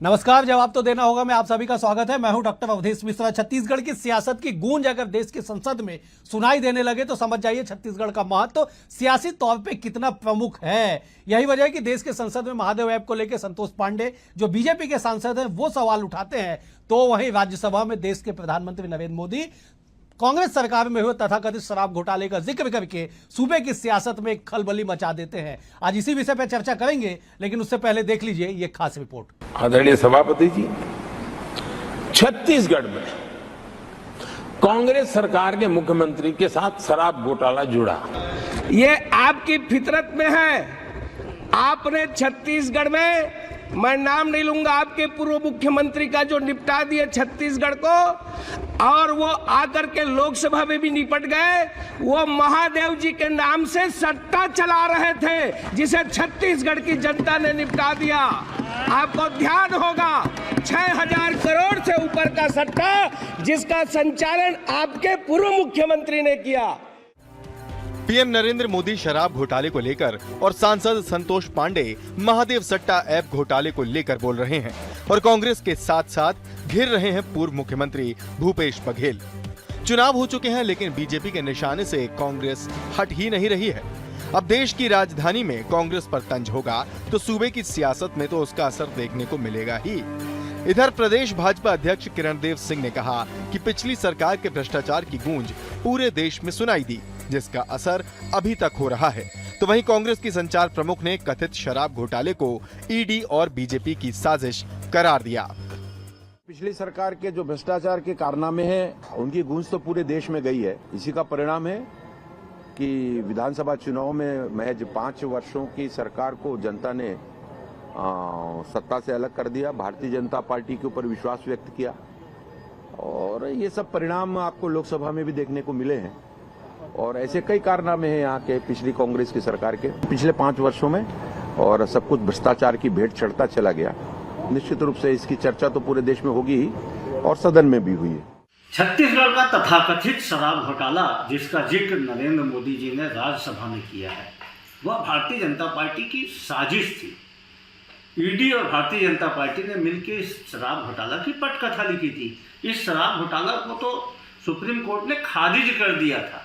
नमस्कार। जवाब तो देना होगा मैं आप सभी का स्वागत है। मैं हूं डॉक्टर अवधेश मिश्रा। छत्तीसगढ़ की सियासत की गूंज अगर देश की संसद में सुनाई देने लगे तो समझ जाइए छत्तीसगढ़ का महत्व सियासी तौर पे कितना प्रमुख है। यही वजह है कि देश के संसद में महादेव ऐप को लेकर संतोष पांडे जो बीजेपी के सांसद हैं वो सवाल उठाते हैं, तो वहीं राज्यसभा में देश के प्रधानमंत्री नरेंद्र मोदी कांग्रेस सरकार में हुए तथाकथित शराब घोटाले का जिक्र करके सूबे की सियासत में एक खलबली मचा देते हैं। आज इसी विषय पर चर्चा करेंगे, लेकिन उससे पहले देख लीजिए ये खास रिपोर्ट। आदरणीय सभापति जी, छत्तीसगढ़ में कांग्रेस सरकार के मुख्यमंत्री के साथ शराब घोटाला जुड़ा। ये आपकी फितरत में है। आपने छत्तीसगढ़ में, मैं नाम नहीं लूंगा, आपके पूर्व मुख्यमंत्री का जो निपटा दिए छत्तीसगढ़ को, और वो आकर के लोकसभा में भी निपट गए। वो महादेव जी के नाम से सट्टा चला रहे थे जिसे छत्तीसगढ़ की जनता ने निपटा दिया। आपको ध्यान होगा 6000 करोड़ से ऊपर का सट्टा जिसका संचालन आपके पूर्व मुख्यमंत्री ने किया। पीएम नरेंद्र मोदी शराब घोटाले को लेकर और सांसद संतोष पांडे महादेव सट्टा ऐप घोटाले को लेकर बोल रहे हैं और कांग्रेस के साथ साथ घिर रहे हैं पूर्व मुख्यमंत्री भूपेश बघेल। चुनाव हो चुके हैं, लेकिन बीजेपी के निशाने से कांग्रेस हट ही नहीं रही है। अब देश की राजधानी में कांग्रेस पर तंज होगा तो सूबे की सियासत में तो उसका असर देखने को मिलेगा ही। इधर प्रदेश भाजपा अध्यक्ष किरणदेव सिंह ने कहा कि पिछली सरकार के भ्रष्टाचार की गूंज पूरे देश में सुनाई दी, जिसका असर अभी तक हो रहा है। तो वहीं कांग्रेस की संचार प्रमुख ने कथित शराब घोटाले को ईडी और बीजेपी की साजिश करार दिया। पिछली सरकार के जो भ्रष्टाचार के कारनामे हैं उनकी गूंज तो पूरे देश में गई है। इसी का परिणाम है कि विधानसभा चुनाव में महज 5 वर्षों की सरकार को जनता ने सत्ता से अलग कर दिया, भारतीय जनता पार्टी के ऊपर विश्वास व्यक्त किया, और ये सब परिणाम आपको लोकसभा में भी देखने को मिले हैं। और ऐसे कई कारनामे हैं यहाँ के पिछली कांग्रेस की सरकार के पिछले 5 वर्षों में, और सब कुछ भ्रष्टाचार की भेंट चढ़ता चला गया। निश्चित रूप से इसकी चर्चा तो पूरे देश में होगी ही और सदन में भी हुई है। छत्तीसगढ़ का तथाकथित शराब घोटाला जिसका जिक्र नरेंद्र मोदी जी ने राज्यसभा में किया है, वह भारतीय जनता पार्टी की साजिश थी। ईडी और भारतीय जनता पार्टी ने मिलकर इस शराब घोटाला की पटकथा लिखी थी। इस शराब घोटाला को तो सुप्रीम कोर्ट ने खारिज कर दिया था।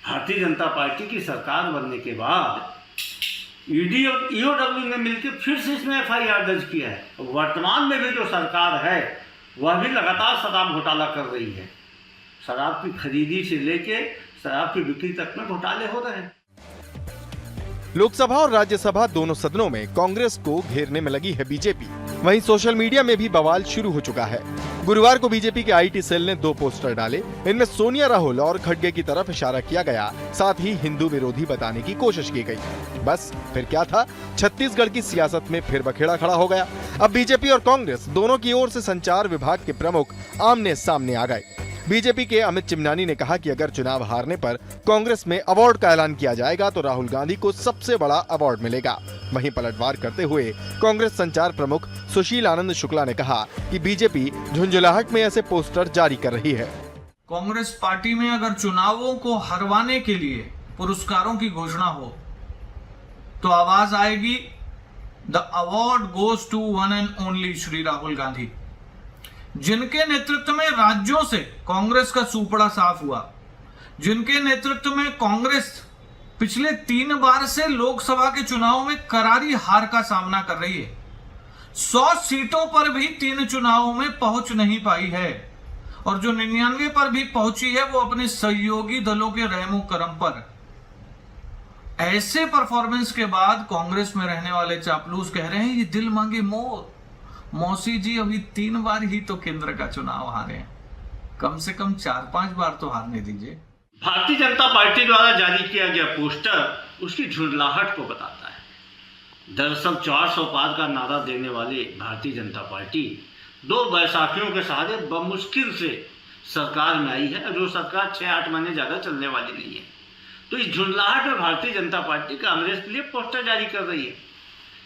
भारतीय जनता पार्टी की सरकार बनने के बाद ईडी और ईओडब्ल्यू ने मिलकर फिर से इसमें एफआईआर दर्ज किया है। वर्तमान में भी जो सरकार है वह भी लगातार शराब घोटाला कर रही है। शराब की खरीदी से लेके शराब की बिक्री तक में घोटाले हो रहे हैं। लोकसभा और राज्यसभा दोनों सदनों में कांग्रेस को घेरने में लगी है बीजेपी। वहीं सोशल मीडिया में भी बवाल शुरू हो चुका है। गुरुवार को बीजेपी के आईटी सेल ने 2 पोस्टर डाले। इनमें सोनिया राहुल और खड़गे की तरफ इशारा किया गया, साथ ही हिंदू विरोधी बताने की कोशिश की गई। बस फिर क्या था, छत्तीसगढ़ की सियासत में फिर बखेड़ा खड़ा हो गया। अब बीजेपी और कांग्रेस दोनों की ओर से संचार विभाग के प्रमुख आमने सामने आ गए। बीजेपी के अमित चिमनानी ने कहा कि अगर चुनाव हारने पर कांग्रेस में अवार्ड का ऐलान किया जाएगा तो राहुल गांधी को सबसे बड़ा अवार्ड मिलेगा। वहीं पलटवार करते हुए कांग्रेस संचार प्रमुख सुशील आनंद शुक्ला ने कहा कि बीजेपी झुंझुलाहट में ऐसे पोस्टर जारी कर रही है। कांग्रेस पार्टी में अगर चुनावों को हरवाने के लिए पुरस्कारों की घोषणा हो तो आवाज आएगी, the award goes to one and only Shri Rahul Gandhi, जिनके नेतृत्व में राज्यों से कांग्रेस का सुपड़ा साफ हुआ, जिनके नेतृत्व में कांग्रेस पिछले 3 बार से लोकसभा के चुनाव में करारी हार का सामना कर रही है। 100 सीटों पर भी 3 चुनावों में पहुंच नहीं पाई है, और जो 99 पर भी पहुंची है वो अपने सहयोगी दलों के रहमो करम पर। ऐसे परफॉर्मेंस के बाद कांग्रेस में रहने वाले चापलूस कह रहे हैं ये दिल मांगे मोर। मौसी जी अभी 3 बार ही तो केंद्र का चुनाव हारे हैं, कम से कम 4-5 बार तो हारने दीजिए। भारतीय जनता पार्टी द्वारा जारी किया गया पोस्टर उसकी झुंझलाहट को बताता है। दरअसल 400 पार का नारा देने वाले भारतीय जनता पार्टी 2 बैसाखियों के सहारे बमुश्किल से सरकार में आई है, जो सरकार 6-8 महीने ज्यादा चलने वाली नहीं है। तो इस झुंझलाहट में भारतीय जनता पार्टी कांग्रेस के लिए पोस्टर जारी कर रही है।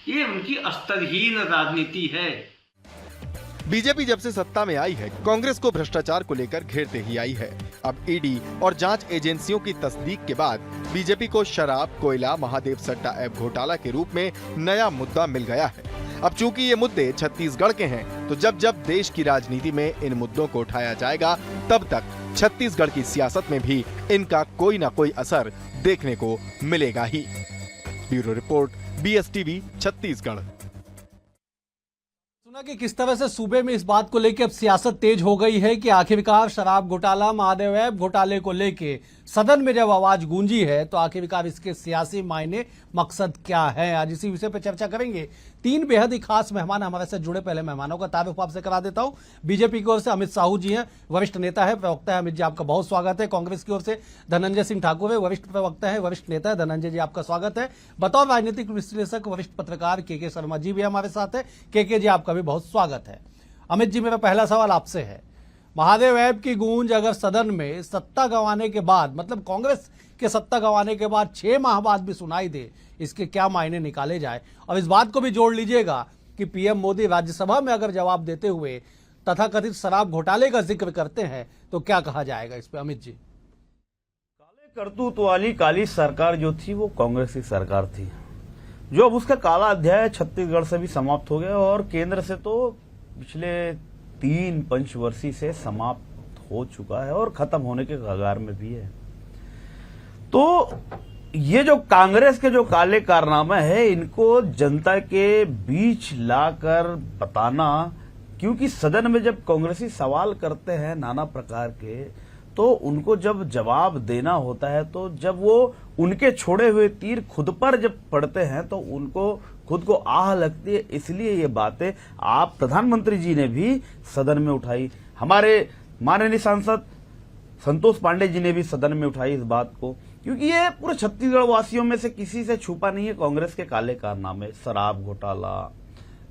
ये उनकी स्तरहीन राजनीति है। बीजेपी जब से सत्ता में आई है कांग्रेस को भ्रष्टाचार को लेकर घेरते ही आई है। अब ईडी और जांच एजेंसियों की तस्दीक के बाद बीजेपी को शराब, कोयला, महादेव सट्टा ऐप घोटाला के रूप में नया मुद्दा मिल गया है। अब चूंकि ये मुद्दे छत्तीसगढ़ के हैं, तो जब जब देश की राजनीति में इन मुद्दों को उठाया जाएगा, तब तक छत्तीसगढ़ की सियासत में भी इनका कोई ना कोई असर देखने को मिलेगा ही। Bureau report, BSTV Chhattisgarh. सुना कि किस तरह से सूबे में इस बात को लेकर अब सियासत तेज हो गई है कि आखिरकार शराब घोटाला, महादेव ऐप घोटाले को लेके सदन में जब आवाज गूंजी है तो आखिरकार इसके सियासी मायने, मकसद क्या है, आज इसी विषय पर चर्चा करेंगे। 3 बेहद ही खास मेहमान हमारे साथ जुड़े। पहले मेहमानों का तारुफ आपसे करा देता हूं। बीजेपी की ओर से अमित साहू जी हैं, वरिष्ठ नेता है, प्रवक्ता है। अमित जी, आपका बहुत स्वागत है। कांग्रेस की ओर से धनंजय सिंह ठाकुर है, वरिष्ठ प्रवक्ता है, वरिष्ठ नेता है। धनंजय जी, आपका स्वागत है। बतौर राजनीतिक विश्लेषक वरिष्ठ पत्रकार के शर्मा जी भी हमारे साथ है। के जी, आपका भी बहुत स्वागत है। अमित जी, मेरा पहला सवाल आपसे है, महादेव ऐप की गूंज अगर सदन में सत्ता गंवाने के बाद, मतलब कांग्रेस के सत्ता गंवाने के बाद 6 माह बाद भी सुनाई दे, इसके क्या मायने निकाले जाए? और इस बात को भी जोड़ लीजिएगा कि पीएम मोदी राज्यसभा में अगर जवाब देते हुए तथाकथित शराब घोटाले का जिक्र करते हैं तो क्या कहा जाएगा इस पे? अमित जी, काले करतूत वाली काली सरकार जो थी वो कांग्रेस की सरकार थी, जो अब उसका काला अध्याय छत्तीसगढ़ से भी समाप्त हो गया और केंद्र से तो पिछले 3 पंचवर्षीय से समाप्त हो चुका है और खत्म होने के कगार में भी है। तो ये जो कांग्रेस के जो काले कारनामे है, इनको जनता के बीच लाकर बताना, क्योंकि सदन में जब कांग्रेसी सवाल करते हैं नाना प्रकार के, तो उनको जब जवाब देना होता है, तो जब वो उनके छोड़े हुए तीर खुद पर जब पड़ते हैं तो उनको खुद को आह लगती है। इसलिए ये बातें आप प्रधानमंत्री जी ने भी सदन में उठाई, हमारे माननीय सांसद संतोष पांडे जी ने भी सदन में उठाई इस बात को, क्योंकि ये पूरे छत्तीसगढ़ वासियों में से किसी से छुपा नहीं है कांग्रेस के काले कारनामे। शराब घोटाला,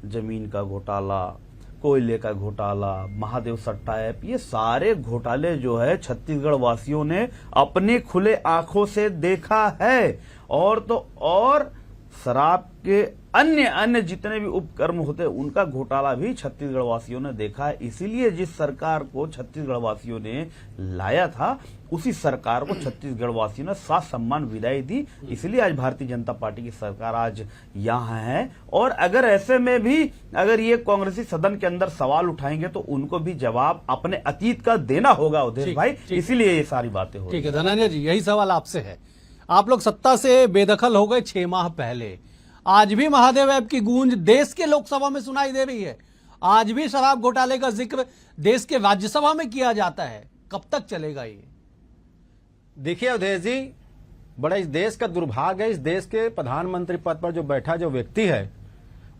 जमीन का घोटाला, कोयले का घोटाला, महादेव सट्टा ऐप, ये सारे घोटाले जो है छत्तीसगढ़ वासियों ने अपने खुले आंखों से देखा है। और शराब के अन्य जितने भी उपक्रम होते हैं उनका घोटाला भी छत्तीसगढ़ वासियों ने देखा है। इसीलिए जिस सरकार को छत्तीसगढ़ वासियों ने लाया था, उसी सरकार को छत्तीसगढ़ वासियों ने साथ सम्मान विदाई दी। इसलिए आज भारतीय जनता पार्टी की सरकार आज यहाँ है। और अगर ऐसे में भी अगर ये कांग्रेसी सदन के अंदर सवाल उठाएंगे तो उनको भी जवाब अपने अतीत का देना होगा उदय भाई, इसीलिए ये सारी बातें हो। ठीक है धनंजय जी, यही सवाल आपसे है। आप लोग सत्ता से बेदखल हो गए 6 माह पहले, आज भी महादेव ऐप की गूंज देश के लोकसभा में सुनाई दे रही है, आज भी शराब घोटाले का जिक्र देश के राज्यसभा में किया जाता है। कब तक चलेगा ये? देखिए अवधेश जी, बड़ा इस देश का दुर्भाग्य है। इस देश के प्रधानमंत्री पद पर जो बैठा जो व्यक्ति है,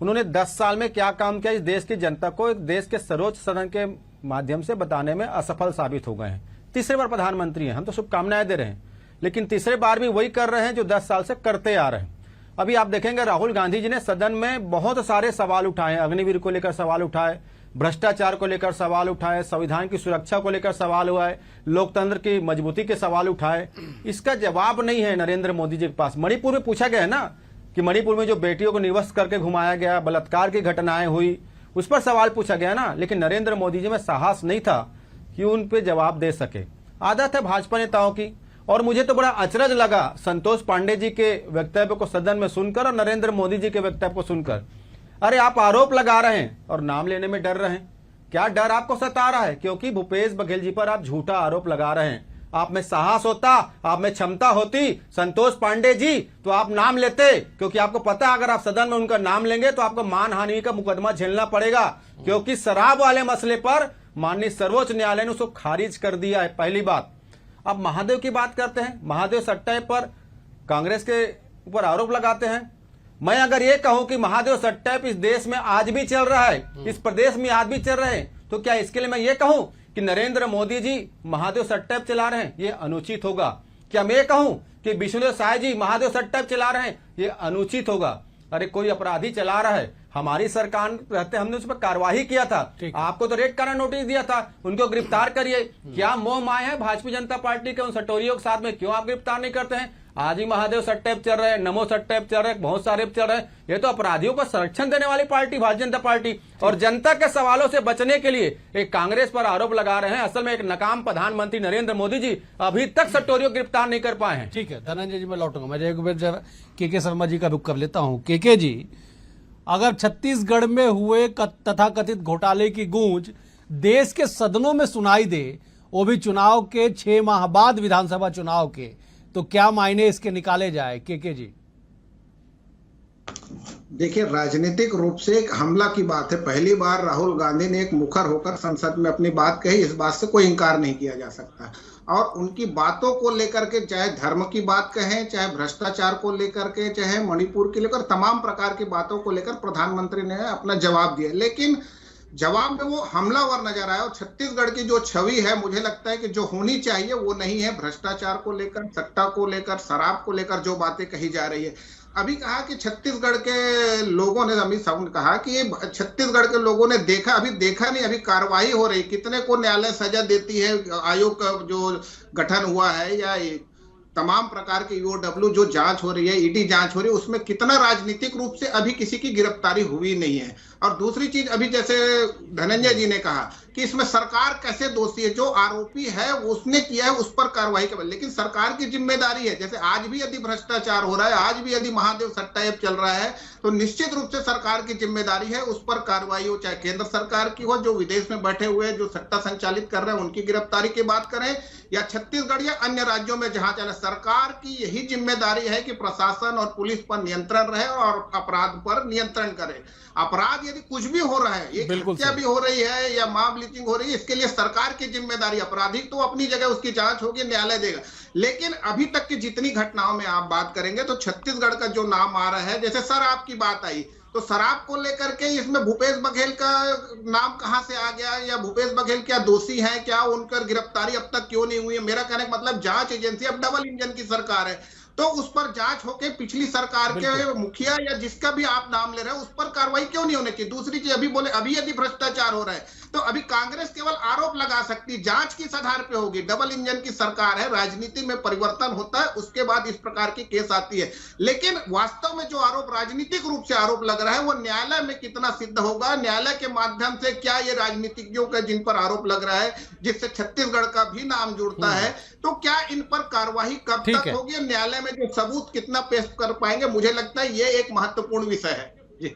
उन्होंने 10 साल में क्या काम किया इस देश की जनता को देश के सर्वोच्च सदन के माध्यम से बताने में असफल साबित हो गए हैं। तीसरी बार प्रधानमंत्री हैं, हम तो शुभकामनाएं दे रहे हैं, लेकिन तीसरे बार भी वही कर रहे हैं जो 10 साल से करते आ रहे हैं। अभी आप देखेंगे राहुल गांधी जी ने सदन में बहुत सारे सवाल उठाए, अग्निवीर को लेकर सवाल उठाए, भ्रष्टाचार को लेकर सवाल उठाए, संविधान की सुरक्षा को लेकर सवाल हुआ है, लोकतंत्र की मजबूती के सवाल उठाए। इसका जवाब नहीं है नरेंद्र मोदी जी के पास। मणिपुर में पूछा गया है ना कि मणिपुर में जो बेटियों को निवस्त करके घुमाया गया, बलात्कार की घटनाएं हुई, उस पर सवाल पूछा गया ना, लेकिन नरेंद्र मोदी जी में साहस नहीं था कि उन पे जवाब दे सके। आदत है भाजपा नेताओं की। और मुझे तो बड़ा अचरज लगा संतोष पांडे जी के वक्तव्य को सदन में सुनकर और नरेंद्र मोदी जी के वक्तव्य को सुनकर। अरे आप आरोप लगा रहे हैं और नाम लेने में डर रहे हैं। क्या डर आपको सता रहा है? क्योंकि भूपेश बघेल जी पर आप झूठा आरोप लगा रहे हैं। आप में साहस होता, आप में क्षमता होती संतोष पांडे जी, तो आप नाम लेते, क्योंकि आपको पता है अगर आप सदन में उनका नाम लेंगे तो आपको मानहानि का मुकदमा झेलना पड़ेगा, क्योंकि शराब वाले मसले पर माननीय सर्वोच्च न्यायालय ने उसको खारिज कर दिया है। पहली बात। अब महादेव की बात करते हैं, महादेव सट्टा पर कांग्रेस के ऊपर आरोप लगाते हैं। मैं अगर ये कहूं कि महादेव सट्टा इस देश में आज भी चल रहा है, इस प्रदेश में आज भी चल रहे हैं, तो क्या इसके लिए मैं ये कहूं कि नरेंद्र मोदी जी महादेव सट्टा चला रहे हैं? ये अनुचित होगा। क्या मैं कहूं कि विष्णुदेव साय जी महादेव सट्टा चला रहे हैं? ये अनुचित होगा। अरे कोई अपराधी चला रहा है, हमारी सरकार रहते हमने उस पर कार्रवाई किया था, आपको तो रेड कार्नर नोटिस दिया था, उनको गिरफ्तार करिए। क्या मोह माया है भारतीय जनता पार्टी के उन सटोरियों के साथ में? क्यों आप गिरफ्तार नहीं करते हैं? आज ही महादेव सट्टा चल रहे हैं, नमो सट्टा चल रहे हैं, बहुत सारे चल रहे हैं। ये तो अपराधियों को संरक्षण देने वाली पार्टी भारतीय जनता पार्टी, और जनता के सवालों से बचने के लिए एक कांग्रेस पर आरोप लगा रहे हैं। असल में एक नाकाम प्रधानमंत्री नरेंद्र मोदी जी अभी तक सट्टोरियों को गिरफ्तार नहीं कर पाए हैं। ठीक है धनंजय जी, मैं लौटूंगा। मैं एक बार के शर्मा जी का रुख कर लेता हूं। के जी, अगर छत्तीसगढ़ में हुए तथाकथित घोटाले की गूंज देश के सदनों में सुनाई दे, वो भी चुनाव के 6 माह बाद विधानसभा चुनाव के, तो क्या मायने इसके निकाले जाए? के जी देखिए, राजनीतिक रूप से एक हमला की बात है। पहली बार राहुल गांधी ने एक मुखर होकर संसद में अपनी बात कही, इस बात से कोई इंकार नहीं किया जा सकता। और उनकी बातों को लेकर के, चाहे धर्म की बात कहें, चाहे भ्रष्टाचार को लेकर के, चाहे मणिपुर के लेकर, तमाम प्रकार की बातों को लेकर प्रधानमंत्री ने अपना जवाब दिया, लेकिन जवाब में वो हमलावर नजर आया। और छत्तीसगढ़ की जो छवि है, मुझे लगता है कि जो होनी चाहिए वो नहीं है। भ्रष्टाचार को लेकर, सट्टा को लेकर, शराब को लेकर जो बातें कही जा रही है। अभी कहा कि छत्तीसगढ़ के लोगों ने, अमित शाह ने कहा कि छत्तीसगढ़ के लोगों ने देखा, अभी देखा नहीं, अभी कार्रवाई हो रही। कितने को न्यायालय सजा देती है, आयोग का जो गठन हुआ है, या तमाम प्रकार के ईओडब्ल्यू जो जांच हो रही है, ईडी जांच हो रही है, उसमें कितना राजनीतिक रूप से अभी किसी की गिरफ्तारी हुई नहीं है। और दूसरी चीज, अभी जैसे धनंजय जी ने कहा कि इसमें सरकार कैसे दोषी है, जो आरोपी है उसने किया है, उस पर कार्रवाई कर, लेकिन सरकार की जिम्मेदारी है। जैसे आज भी यदि भ्रष्टाचार हो रहा है, आज भी यदि महादेव सट्टा ऐप चल रहा है, तो निश्चित रूप से सरकार की जिम्मेदारी है, उस पर कार्रवाई हो, चाहे केंद्र सरकार की हो, जो विदेश में बैठे हुए जो सट्टा संचालित कर रहे हैं उनकी गिरफ्तारी की बात करें, या छत्तीसगढ़ या अन्य राज्यों में जहां चले। सरकार की यही जिम्मेदारी है कि प्रशासन और पुलिस पर नियंत्रण रहे और अपराध पर नियंत्रण करे। अपराध यदि कुछ भी हो रहा है, एक हत्या भी हो रही है या मॉब लिंचिंग हो रही है, इसके लिए सरकार की जिम्मेदारी। अपराधी तो अपनी जगह उसकी जांच होगी, न्यायालय देगा। लेकिन अभी तक की जितनी घटनाओं में आप बात करेंगे तो छत्तीसगढ़ का जो नाम आ रहा है, जैसे शराब की बात आई, तो शराब को लेकर के इसमें भूपेश बघेल का नाम कहां से आ गया, या भूपेश बघेल क्या दोषी हैं, क्या उनकर गिरफ्तारी अब तक क्यों नहीं हुई है? मेरा कहने का मतलब, जांच एजेंसी अब डबल इंजन की सरकार है, तो उस पर जांच होके पिछली सरकार के मुखिया या जिसका भी आप नाम ले रहे हैं उस पर कार्रवाई क्यों नहीं होनी चाहिए? दूसरी चीज, अभी बोले अभी यदि भ्रष्टाचार हो रहा है तो अभी कांग्रेस केवल आरोप लगा सकती, जांच किस आधार पे होगी? डबल इंजन की सरकार है, राजनीति में परिवर्तन होता है, उसके बाद इस प्रकार की केस आती है। लेकिन वास्तव में जो आरोप, राजनीतिक रूप से आरोप लग रहा है, वो न्यायालय में कितना सिद्ध होगा? न्यायालय के माध्यम से क्या ये राजनीतिज्ञों का जिन पर आरोप लग रहा है, जिससे छत्तीसगढ़ का भी नाम जुड़ता है, तो क्या इन पर कार्रवाई कब तक होगी? न्यायालय में जो सबूत कितना पेश कर पाएंगे? मुझे लगता है ये एक महत्वपूर्ण विषय है। जी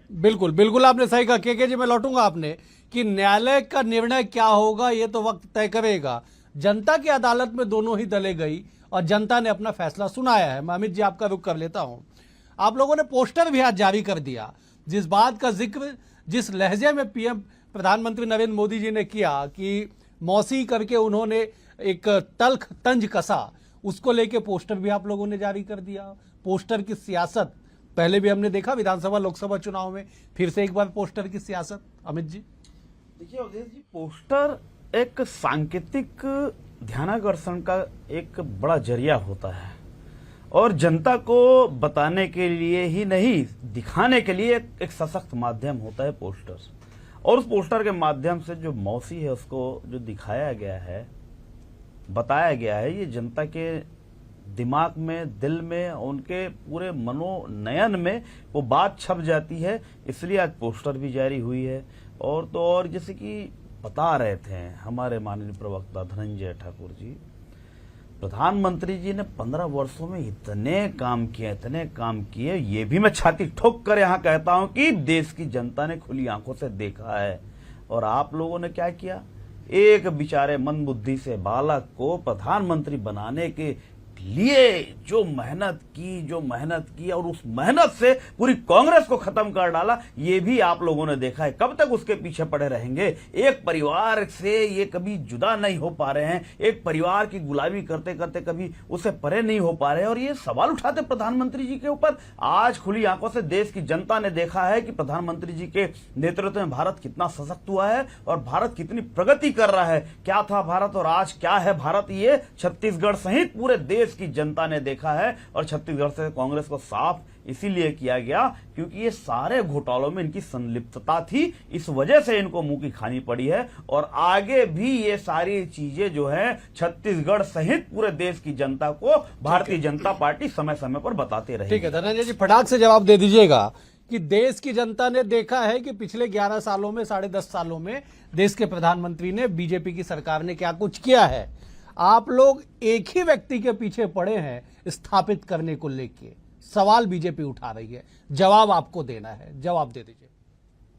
बिल्कुल बिल्कुल, आपने सही कहा। के जी मैं लौटूंगा आपने कि न्यायालय का निर्णय क्या होगा ये तो वक्त तय करेगा। जनता की अदालत में दोनों ही दलें गई और जनता ने अपना फैसला सुनाया है। मैं अमित जी आपका रुख कर लेता हूं। आप लोगों ने पोस्टर भी आज जारी कर दिया, जिस बात का जिक्र जिस लहजे में पीएम प्रधानमंत्री नरेंद्र मोदी जी ने किया कि मौसी करके उन्होंने एक तल्ख तंज कसा, उसको लेके पोस्टर भी आप लोगों ने जारी कर दिया। पोस्टर की सियासत पहले भी हमने देखा विधानसभा लोकसभा चुनाव में, फिर से एक बार पोस्टर की सियासत। अमित जी देखिए अवधेश जी, पोस्टर एक सांकेतिक ध्यानाकर्षण का एक बड़ा जरिया होता है और जनता को बताने के लिए ही नहीं, दिखाने के लिए एक सशक्त माध्यम होता है पोस्टर। और उस पोस्टर के माध्यम से जो मौसी है उसको जो दिखाया गया है, बताया गया है, ये जनता के दिमाग में, दिल में, उनके पूरे मनोनयन में वो बात छप जाती है। इसलिए आज पोस्टर भी जारी हुई है। और तो और जैसे कि बता रहे थे हमारे माननीय प्रवक्ता धनंजय ठाकुर जी, प्रधानमंत्री जी ने 15 वर्षों में इतने काम किए, ये भी मैं छाती ठोक कर यहाँ कहता हूं कि देश की जनता ने खुली आंखों से देखा है। और आप लोगों ने क्या किया? एक बेचारे मंदबुद्धि से बालक को प्रधानमंत्री बनाने के लिए जो मेहनत की और उस मेहनत से पूरी कांग्रेस को खत्म कर डाला, ये भी आप लोगों ने देखा है। कब तक उसके पीछे पड़े रहेंगे? एक परिवार से ये कभी जुदा नहीं हो पा रहे हैं, एक परिवार की गुलामी करते करते कभी उससे परे नहीं हो पा रहे हैं। और ये सवाल उठाते प्रधानमंत्री जी के ऊपर। आज खुली आंखों से देश की जनता ने देखा है कि प्रधानमंत्री जी के नेतृत्व में भारत कितना सशक्त हुआ है और भारत कितनी प्रगति कर रहा है। क्या था भारत और आज क्या है भारत, ये छत्तीसगढ़ सहित पूरे देश की जनता ने देखा है। और छत्तीसगढ़ से कांग्रेस को साफ इसीलिए किया गया क्योंकि ये सारे घोटालों में इनकी संलिप्तता थी, इस वजह से इनको मुंह की खानी पड़ी है। और आगे भी ये सारी चीजें जो है छत्तीसगढ़ सहित पूरे देश की जनता को भारतीय जनता पार्टी समय समय पर बताते रहेगी। ठीक है धनंजय जी, फटाक से जवाब दे दीजिएगा कि देश की जनता ने देखा है कि पिछले 11 सालों में, 10.5 सालों में देश के प्रधानमंत्री ने, बीजेपी की सरकार ने क्या कुछ किया है। आप लोग एक ही व्यक्ति के पीछे पड़े हैं स्थापित करने को लेके, सवाल बीजेपी उठा रही है, जवाब आपको देना है, जवाब दे दीजिए।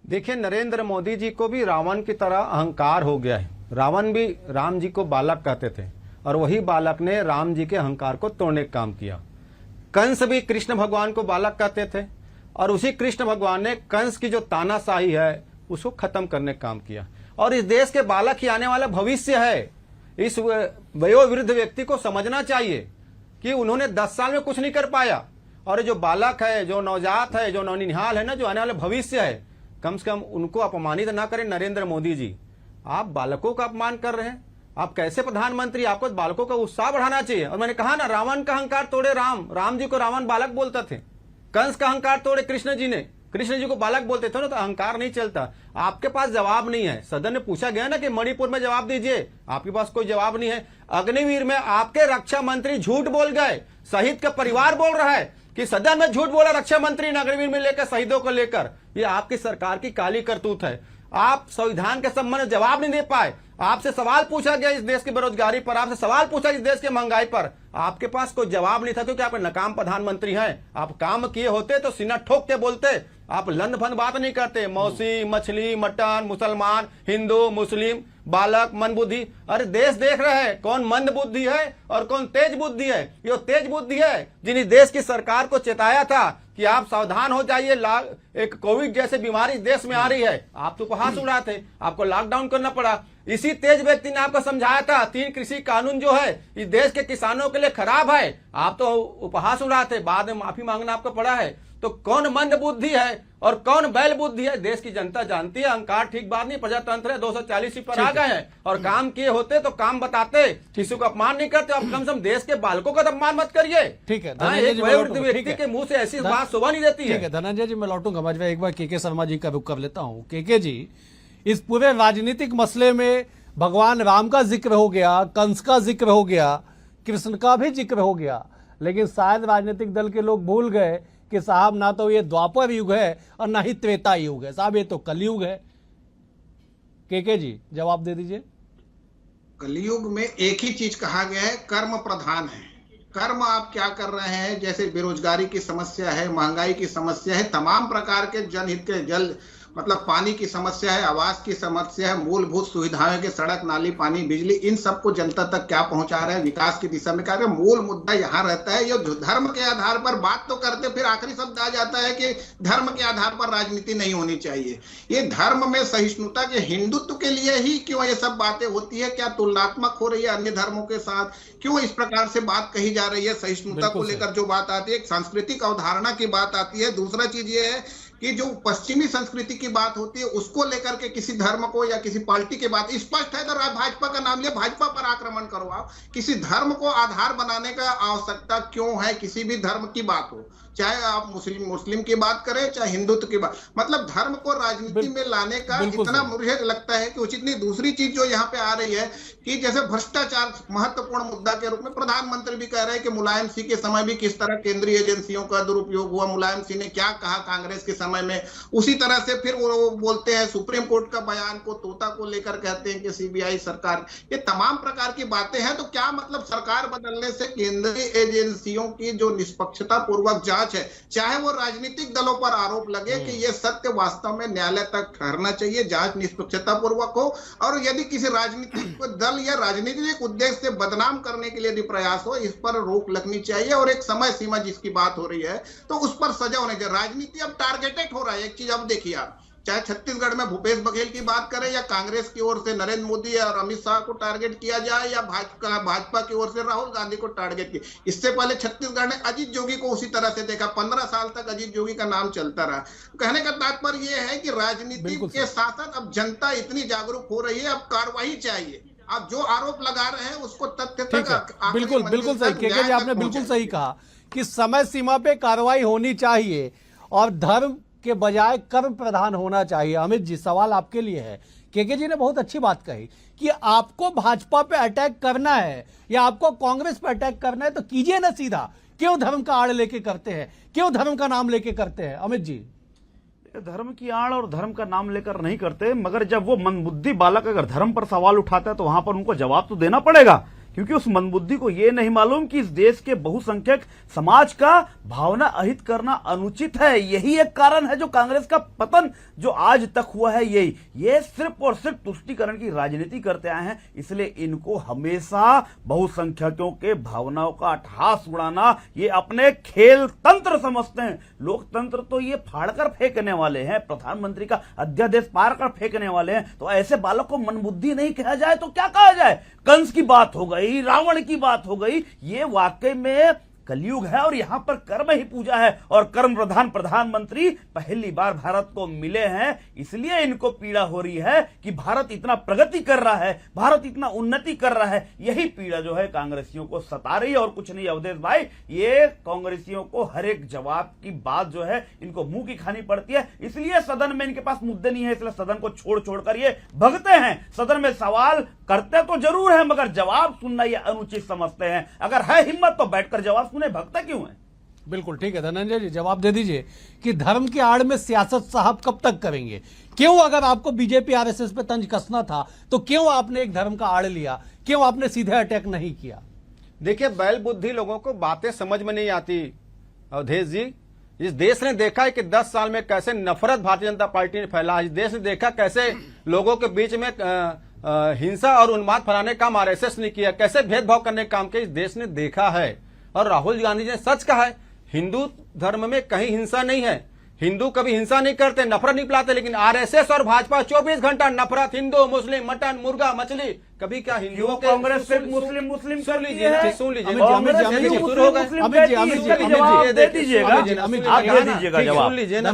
देखिए, नरेंद्र मोदी जी को भी रावण की तरह अहंकार हो गया है। रावण भी राम जी को बालक कहते थे और वही बालक ने राम जी के अहंकार को तोड़ने का काम किया। कंस भी कृष्ण भगवान को बालक कहते थे और उसी कृष्ण भगवान ने कंस की जो तानाशाही है उसको खत्म करने का काम किया। और इस देश के बालक ही आने वाला भविष्य है। इस वयोवृद्ध व्यक्ति को समझना चाहिए कि उन्होंने 10 साल में कुछ नहीं कर पाया और ये जो बालक है, जो नवजात है, जो नौनिहाल है ना, जो आने वाला भविष्य है, कम से कम उनको अपमानित ना करें। नरेंद्र मोदी जी, आप बालकों का अपमान कर रहे हैं। आप कैसे प्रधानमंत्री? आपको बालकों का उत्साह बढ़ाना चाहिए। और मैंने कहा ना, रावण का अहंकार तोड़े राम जी को रावण बालक बोलते थे। कंस का अहंकार तोड़े कृष्ण जी ने, कृष्ण जी को बालक बोलते थे ना, तो अहंकार नहीं चलता। आपके पास जवाब नहीं है। सदन में पूछा गया ना कि मणिपुर में जवाब दीजिए, आपके पास कोई जवाब नहीं है। अग्निवीर में आपके रक्षा मंत्री झूठ बोल गए, शहीद का परिवार बोल रहा है कि सदन में झूठ बोला रक्षा मंत्री ने अग्निवीर में लेकर, शहीदों को लेकर। ये आपकी सरकार की काली करतूत है। आप संविधान के संबंध में जवाब नहीं दे पाए। आपसे सवाल पूछा गया इस देश की बेरोजगारी पर, आपसे सवाल पूछा इस देश की महंगाई पर, आपके पास कोई जवाब नहीं था क्योंकि आप नाकाम प्रधानमंत्री हैं। आप काम किए होते तो सीना ठोक के बोलते। आप लंद फंद बात नहीं करते। मौसी, मछली, मटन, मुसलमान, हिंदू, मुस्लिम, बालक, मंदबुद्धि। अरे देश देख रहे हैं कौन मंद बुद्धि है और कौन तेज बुद्धि है। ये तेज बुद्धि है जिन्हें देश की सरकार को चेताया था कि आप सावधान हो जाइए, एक कोविड जैसे बीमारी देश में आ रही है। आप तो उपहास उड़ा थे, आपको लॉकडाउन करना पड़ा। इसी तेज व्यक्ति ने आपको समझाया था 3 कृषि कानून जो है इस देश के किसानों के लिए खराब है। आप तो उपहास उड़ाते, बाद में माफी मांगना आपको पड़ा है। तो कौन मंद बुद्धि है और कौन बैल बुद्धि है, देश की जनता जानती है। अहंकार ठीक बात नहीं, प्रजातंत्र है, 240 पर आ गए हैं और काम किए होते तो काम बताते, किसी को अपमान नहीं करते। अब कम से कम देश के बालकों का अपमान मत करिए। ठीक है, एक वयोवृद्ध व्यक्ति के मुंह से ऐसी बात शोभा नहीं देती है। ठीक है धनंजय जी, मैं लौटूंगा मंच में। एक बार के शर्मा जी का रुख कर लेता हूं। के जी, इस पूरे राजनीतिक मसले में भगवान राम का जिक्र हो गया, कंस का जिक्र हो गया, कृष्ण का भी जिक्र हो गया, लेकिन शायद राजनीतिक दल के लोग भूल गए कि साहब ना तो ये द्वापर युग है और ना ही त्रेता युग है, साहब ये तो कलयुग है। के जी, जवाब दे दीजिए। कलयुग में एक ही चीज कहा गया है, कर्म प्रधान है। कर्म आप क्या कर रहे हैं? जैसे बेरोजगारी की समस्या है, महंगाई की समस्या है, तमाम प्रकार के जनहित के जल मतलब पानी की समस्या है, आवास की समस्या है, मूलभूत सुविधाएं के सड़क, नाली, पानी, बिजली, इन सबको जनता तक क्या पहुंचा रहे हैं, विकास की दिशा में क्या रहे हैं? मूल मुद्दा यहाँ रहता है। ये धर्म के आधार पर बात तो करते, फिर आखिरी शब्द आ जाता है कि धर्म के आधार पर राजनीति नहीं होनी चाहिए। ये धर्म में सहिष्णुता के, हिंदुत्व के लिए ही क्यों ये सब बातें होती है? क्या तुलनात्मक हो रही है अन्य धर्मों के साथ? क्यों इस प्रकार से बात कही जा रही है? सहिष्णुता को लेकर जो बात आती है, एक सांस्कृतिक अवधारणा की बात आती है। दूसरा चीज ये है कि जो पश्चिमी संस्कृति की बात होती है उसको लेकर के किसी धर्म को या किसी पार्टी के बात स्पष्ट है तो भाजपा का नाम लिया, भाजपा पर आक्रमण करो। आप किसी धर्म को आधार बनाने का आवश्यकता क्यों है? किसी भी धर्म की बात हो, चाहे आप मुस्लिम की बात करें, चाहे हिंदुत्व की बात, मतलब धर्म को राजनीति में लाने का इतना मुझे लगता है कि उचित नहीं। दूसरी चीज जो यहाँ पे आ रही है कि जैसे भ्रष्टाचार महत्वपूर्ण मुद्दा के रूप में प्रधानमंत्री भी कह रहे हैं कि मुलायम सिंह के समय भी किस तरह केंद्रीय एजेंसियों का दुरुपयोग हुआ, मुलायम सिंह ने क्या कहा कांग्रेस के समय में, उसी तरह से फिर वो बोलते हैं सुप्रीम कोर्ट का बयान को तोता को लेकर कहते हैं कि सीबीआई सरकार, ये तमाम प्रकार की बातें हैं। तो क्या मतलब सरकार बदलने से केंद्रीय एजेंसियों की जो निष्पक्षता पूर्वक जांच है, चाहे वो राजनीतिक दलों पर आरोप लगे कि ये सत्य वास्तव में न्यायालय तक ठहरना चाहिए, जांच निष्पक्षता पूर्वक हो, और यदि किसी राजनीतिक दल या राजनीतिक उद्देश्य से बदनाम करने के लिए यदि प्रयास हो, इस पर रोक लगनी चाहिए और एक समय सीमा जिसकी बात हो रही है तो उस पर सजा होनी चाहिए। राजनीति अब टारगेटेड हो रहा है। एक चीज अब देखिए आप, चाहे छत्तीसगढ़ में भूपेश बघेल की बात करें या कांग्रेस की ओर से नरेंद्र मोदी और अमित शाह को टारगेट किया जाए या भाजपा की ओर से राहुल गांधी को टारगेट किया। इससे पहले छत्तीसगढ़ ने अजीत जोगी को उसी तरह से देखा, 15 साल तक अजीत जोगी का नाम चलता रहा। कहने का तात्पर्य यह है कि राजनीति के साथ साथ अब जनता इतनी जागरूक हो रही है, अब कार्रवाई चाहिए। आप जो आरोप लगा रहे हैं उसको तथ्य तक, बिल्कुल बिल्कुल सही के जी, आपने बिल्कुल सही कहा कि समय सीमा पे कार्रवाई होनी चाहिए और धर्म के बजाय कर्म प्रधान होना चाहिए। अमित जी, सवाल आपके लिए है। के जी ने बहुत अच्छी बात कही कि आपको भाजपा पे अटैक करना है या आपको कांग्रेस पे अटैक करना है तो कीजिए ना सीधा, क्यों धर्म का आड़ लेके करते हैं, क्यों धर्म का नाम लेके करते हैं? अमित जी, धर्म की आड़ और धर्म का नाम लेकर नहीं करते, मगर जब वो मंदबुद्धि बालक अगर धर्म पर सवाल उठाता है तो वहां पर उनको जवाब तो देना पड़ेगा क्योंकि उस मंदबुद्धि को यह नहीं मालूम कि इस देश के बहुसंख्यक समाज का भावना अहित करना अनुचित है। यही एक कारण है जो कांग्रेस का पतन जो आज तक हुआ है। ये सिर्फ और सिर्फ तुष्टीकरण की राजनीति करते आए हैं, इसलिए इनको हमेशा बहुसंख्यकों के भावनाओं का अट्टहास उड़ाना ये अपने खेल तंत्र समझते हैं। लोकतंत्र तो ये फाड़कर फेंकने वाले हैं, प्रधानमंत्री का अध्यादेश पार कर फेंकने वाले हैं। तो ऐसे बालक को मनबुद्धि नहीं कहा जाए तो क्या कहा जाए? कंस की बात हो गई, रावण की बात हो गई। ये वाकई में कलयुग है और यहां पर कर्म ही पूजा है और कर्म प्रधान प्रधानमंत्री पहली बार भारत को मिले हैं, इसलिए इनको पीड़ा हो रही है कि भारत इतना प्रगति कर रहा है, भारत इतना उन्नति कर रहा है। यही पीड़ा जो है कांग्रेसियों को सता रही है और कुछ नहीं अवधेश भाई। ये कांग्रेसियों को हर एक जवाब की बात जो है इनको मुंह की खानी पड़ती है, इसलिए सदन में इनके पास मुद्दे नहीं है, इसलिए सदन को छोड़ छोड़कर ये भगते हैं। सदन में सवाल करते तो जरूर है मगर जवाब सुनना ये अनुचित समझते हैं। अगर है हिम्मत तो बैठकर जवाब सुने, भगता क्यों है? बिल्कुल ठीक है धनंजय जी, जवाब दे दीजिए कि धर्म की आड़ में सियासत साहब कब तक करेंगे? क्यों, अगर आपको बीजेपी आरएसएस पे तंज कसना था तो क्यों आपने एक धर्म का आड़ लिया? क्यों आपने सीधे अटैक नहीं किया? देखिए, बैल बुद्धि लोगों को बातें समझ में नहीं आती अवधेश जी। इस देश ने देखा है कि 10 साल में कैसे नफरत भारतीय जनता पार्टी ने फैला। इस देश ने देखा कैसे लोगों के बीच में हिंसा और उन्माद फैलाने का काम आरएसएस ने किया, कैसे भेदभाव करने का काम किया, इस देश ने देखा है। और राहुल गांधी जी ने सच कहा है, हिंदू धर्म में कहीं हिंसा नहीं है, हिंदू कभी हिंसा नहीं करते, नफरत नहीं फैलाते। लेकिन आरएसएस और भाजपा 24 घंटा नफरत, हिंदू मुस्लिम, मटन मुर्गा मछली, कभी क्या हिंदुओं के कांग्रेस सिर्फ मुस्लिम सुन लीजिए, सुन लीजिए, सुन लीजिए ना,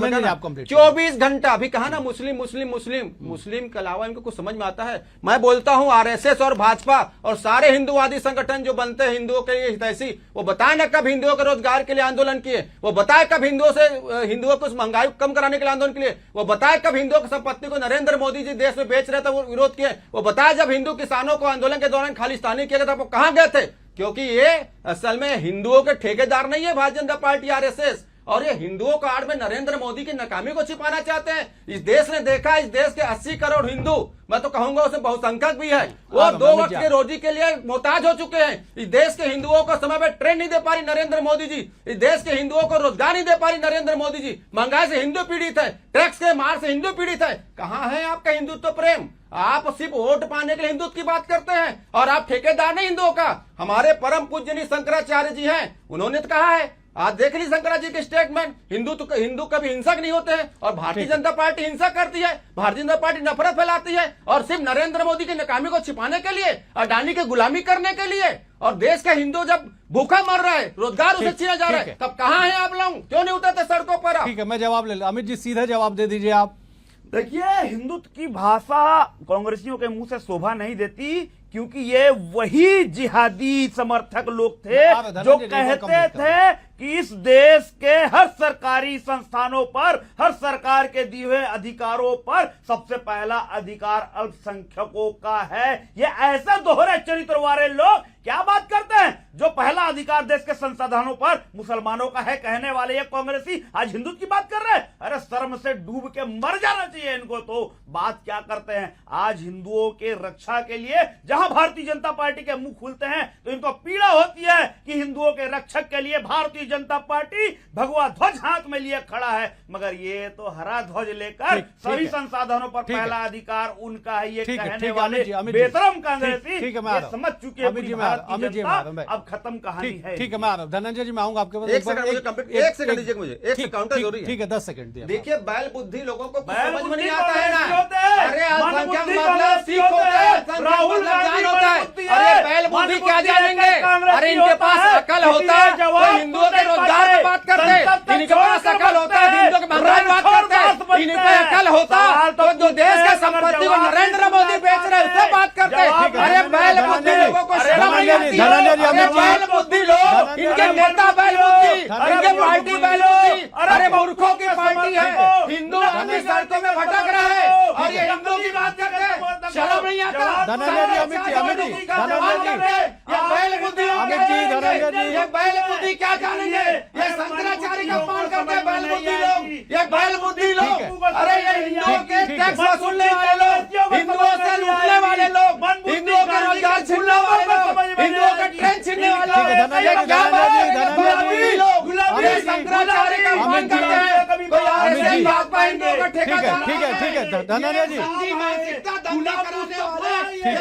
24 घंटा अभी कहा ना मुस्लिम मुस्लिम मुस्लिम मुस्लिम के अलावा इनको कुछ समझ में आता है? मैं बोलता हूं आरएसएस और भाजपा और सारे हिंदूवादी संगठन जो बनते हैं हिंदुओं के लिए हितैषी, वो बताए ना कब हिंदुओं के रोजगार के लिए आंदोलन किए, वो बताए कब हिंदुओं को महंगाई कम कराने के लिए आंदोलन किए, वो बताए कब हिंदुओं की संपत्ति को नरेंद्र मोदी जी देश में बेच रहे थे वो विरोध किए, वो बताए जब हिंदू किसानों को आंदोलन के दौरान खालिस्तानी किया गया था वो कहां गए थे? क्योंकि ये असल में हिंदुओं के ठेकेदार नहीं है भारतीय जनता पार्टी आरएसएस, और ये हिंदुओं का आड़ में नरेंद्र मोदी की नाकामी को छिपाना चाहते हैं। इस देश ने देखा, इस देश के 80 करोड़ हिंदू, मैं तो कहूंगा उसमें बहुसंख्यक भी है, वो 2 वक्त के रोजी के लिए मोहताज हो चुके हैं। इस देश के हिंदुओं को समय पे ट्रेन नहीं दे पा रही नरेंद्र मोदी जी, इस देश के हिंदुओं को रोजगार नहीं दे पा रही नरेंद्र मोदी जी, महंगाई से हिंदू पीड़ित है, टैक्स के मार से हिंदू पीड़ित है। कहां है आपका हिंदुत्व प्रेम? आप सिर्फ वोट पाने के लिए हिंदुत्व की बात करते हैं और आप ठेकेदार नहीं हिंदुओं का। हमारे परम पूज्य शंकराचार्य जी हैं, उन्होंने तो कहा है, आज देख ली शंकराचार्य जी के स्टेटमेंट, हिंदू कभी हिंसक नहीं होते हैं और भारतीय जनता पार्टी हिंसा करती है, भारतीय जनता पार्टी नफरत फैलाती है और सिर्फ नरेंद्र मोदी की नाकामी को छिपाने के लिए, अडानी की गुलामी करने के लिए। और देश का हिंदू जब भूखा मर रहा है, रोजगार उसे छीना जा रहा है, तब कहां है आप लोग? क्यों नहीं उतरते सड़कों पर? ठीक है, मैं जवाब ले लूं। अमित जी सीधे जवाब दे दीजिए आप। देखिए, हिंदुत्व की भाषा कांग्रेसियों के मुंह से शोभा नहीं देती, क्योंकि ये वही जिहादी समर्थक लोग थे जो कहते थे कि इस देश के हर सरकारी संस्थानों पर, हर सरकार के दिए हुए अधिकारों पर सबसे पहला अधिकार अल्पसंख्यकों का है। ये ऐसे दोहरे चरित्र वाले लोग क्या बात करते हैं? जो पहला अधिकार देश के संसाधनों पर मुसलमानों का है कहने वाले ये कांग्रेसी आज हिंदुत्व की बात कर रहे हैं। अरे शर्म से डूब के मर जाना चाहिए इनको। तो बात क्या करते हैं? आज हिंदुओं के रक्षा के लिए जहां भारतीय जनता पार्टी के मुंह खुलते हैं तो इनको पीड़ा होती है कि हिंदुओं के रक्षक के लिए भारतीय जनता पार्टी भगवा ध्वज हाथ में लिए खड़ा है, मगर ये तो हरा ध्वज लेकर सभी संसाधनों पर पहला अधिकार उनका है। ये कहने वाले बेशरम कांग्रेसी समझ चुके हैं अमित जी, अब खत्म कहानी है। ठीक है, मैं धनंजय जी मैं आऊंगा आपके पास। एक सेकंड दीजिए मुझे, एक काउंटर जरूरी है। ठीक है, 10 सेकंड दिया। देखिए, बैल बुद्धि लोगों को समझ में नहीं आता है ना। अरे अल्पसंख्यक मतलब सिख होता है, राहुल गांधी होता है। अरे बैल बुद्धि क्या जानेंगे? अरे इनके पास अकल होता तो हिंदुओं के रोजगार की बात करते, इनके पास अकल होता है हिंदुओं की महंगाई बात करते, इनके अकल होता तो जो देश का संपत्ति को नरेंद्र मोदी बेच रहे उससे बात करते। अरे बैल बुद्धि लोगों को शर्म नहीं आती? बैल बुद्धि लोग, इनके नेता बैल बुद्धि, इनके पार्टी बैल बुद्धि। अरे मूर्खों की पार्टी है, हिंदू अपनी सड़कों में भटक रहा है और ये हिंदू की बात करते हैं, शर्म नहीं आता? धनंजय जी, अमित जी, ये बैल बुद्धि ये बैल बुद्धि क्या जानेंगे? ये शंकराचार्य का अपमान करते हैं बैल बुद्धि लोग, ये बैल बुद्धि लोग। अरे ये हिंदुओं के टैक्स वसूलने वाले लोग, हिंदुओं से लूटने वाले लोग, हिंदुओं का रोजगार छीनने वाले लोग, धनंजय जी, धनंजय जी, गुलाबी शंकराचार्य का अपमान करते हैं, कभी कोई अमित जी, भाजपा हिंदुओं का ठेका ठीक है धनंजय जी,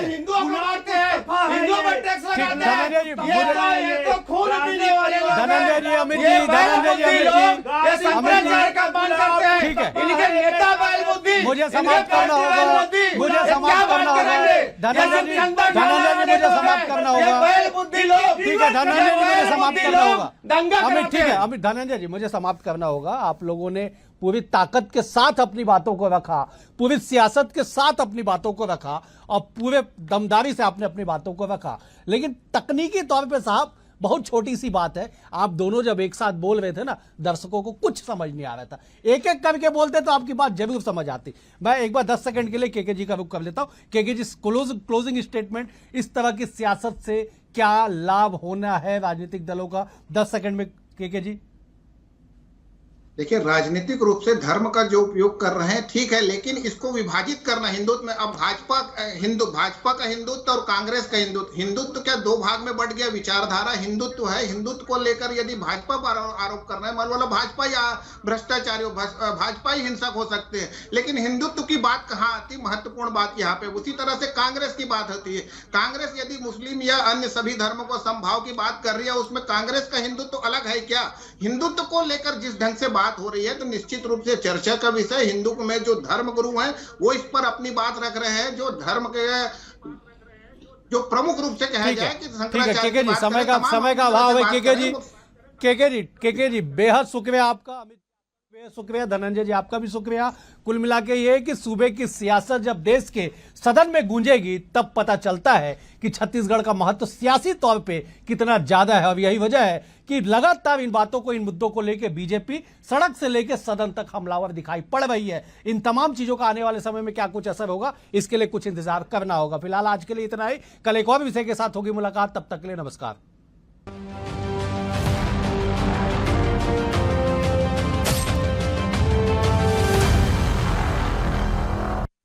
हिंदू मारते हैं, हिंदुओं पर टैक्स लगाते धनंजय जी, हैं, ये तो खून पीने वाले लोग हैं। धनंजय जी, अमित जी, ये धनंजय जी, अमित जी, ये शंकराचार्य का अपमान करते हैं। ठीक है। इनके नेता बैल बुद्धि, मुझे समाप्त करना होगा, मुझे समाप्त करना होगा, धनंजय जी, मुझे समाप्त करना होगा, बैल बुद्धि लोग, ठीक है धनंजय जी, मुझे समाप्त करना होगा, दंगा अमित कराते ठीक है, हैं। अमित धनंजय जी, मुझे समाप्त करना होगा। आप लोगों ने पूरी ताकत के साथ अपनी बातों को रखा, पूरी सियासत के साथ अपनी बातों को रखा और पूरे दमदारी से आपने अपनी बातों को रखा, लेकिन तकनीकी तौर पे साहब बहुत छोटी सी बात है, आप दोनों जब एक साथ बोल रहे थे ना, दर्शकों को कुछ समझ नहीं आ रहा था, एक एक करके बोलते तो आपकी बात जरूर समझ आती। मैं एक बार 10 सेकंड के लिए केके जी का रुख कर लेता हूं। केके जी, क्लोजिंग स्टेटमेंट, इस तरह की सियासत से क्या लाभ होना है राजनीतिक दलों का? 10 सेकंड में केके जी। देखिए, राजनीतिक रूप से धर्म का जो उपयोग कर रहे हैं ठीक है, लेकिन इसको विभाजित करना हिंदुत्व में, अब भाजपा का हिंदुत्व और कांग्रेस का हिंदुत्व क्या दो भाग में बढ़ गया? विचारधारा हिंदुत्व है, हिंदुत्व को लेकर यदि भाजपा पर आरोप करना है, मान लो भाजपा या भ्रष्टाचारी, भाजपा ही हिंसक हो सकते हैं, लेकिन हिंदुत्व की बात कहाँ आती? महत्वपूर्ण बात यहाँ पे उसी तरह से कांग्रेस की बात होती है। कांग्रेस यदि मुस्लिम या अन्य सभी धर्मों को समभाव की बात कर रही है, उसमें कांग्रेस का हिंदुत्व अलग है क्या? हिंदुत्व को लेकर जिस ढंग से बात हो रही है तो निश्चित रूप से चर्चा का विषय। हिंदू में जो धर्म गुरु हैं वो इस पर अपनी बात रख रहे हैं, जो धर्म के जो प्रमुख रूप से कहा जाए कि केके जी, समय का अभाव है। केके जी बेहद शुक्रिया आपका, अमित बेहद शुक्रिया, धनंजय जी आपका भी शुक्रिया। कुल मिला के ये कि सूबे की सियासत जब देश के सदन में गूंजेगी तब पता चलता है कि छत्तीसगढ़ का महत्व सियासी तौर पे कितना ज्यादा है, और यही वजह है कि लगातार इन बातों को, इन मुद्दों को लेकर बीजेपी सड़क से लेकर सदन तक हमलावर दिखाई पड़ रही है। इन तमाम चीजों का आने वाले समय में क्या कुछ असर होगा, इसके लिए कुछ इंतजार करना होगा। फिलहाल आज के लिए इतना ही, कल एक और विषय के साथ होगी मुलाकात, तब तक के लिए नमस्कार।